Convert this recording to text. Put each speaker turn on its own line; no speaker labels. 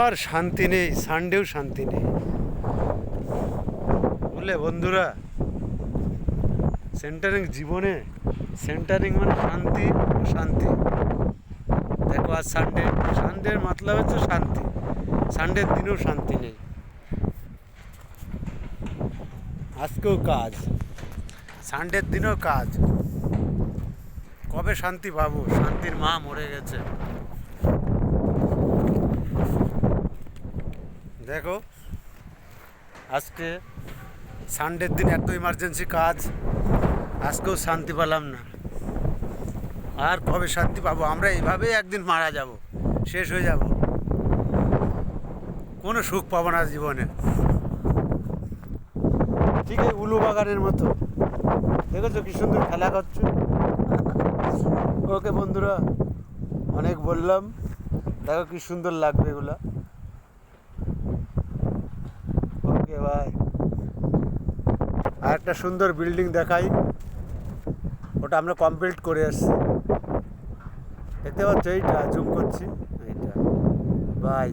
আর শান্তি নেই, সানডেও শান্তি নেই বুঝলে বন্ধুরা। সেন্টারিং জীবনে, সেন্টারিং মানে শান্তি, শান্তি। দেখো আজ সানডে, সানডের মতলব হচ্ছে শান্তি। সানডের দিনেও শান্তি নেই, আজকেও কাজ, সানডের দিনেও কাজ। কবে শান্তি পাবো? শান্তির মা মরে গেছে। দেখো আজকে সানডের দিন এত ইমার্জেন্সি কাজ, আজকেও শান্তি পেলাম না। আর কবে শান্তি পাবো? আমরা এইভাবেই একদিন মারা যাব, শেষ হয়ে যাব, কোনো সুখ পাবো না জীবনে। ঠিক আছে, উলু বাগানের মতো। দেখেছো কি সুন্দর খেলা করছো। ওকে বন্ধুরা, অনেক বললাম, দেখো কি সুন্দর লাগবে এগুলা। ওকে ভাই, আর একটা সুন্দর বিল্ডিং দেখাই, ওটা আমরা কমপ্লিট করে আসছি। দেখতে পাচ্ছ, এইটা জুম করছি, এইটা ভাই।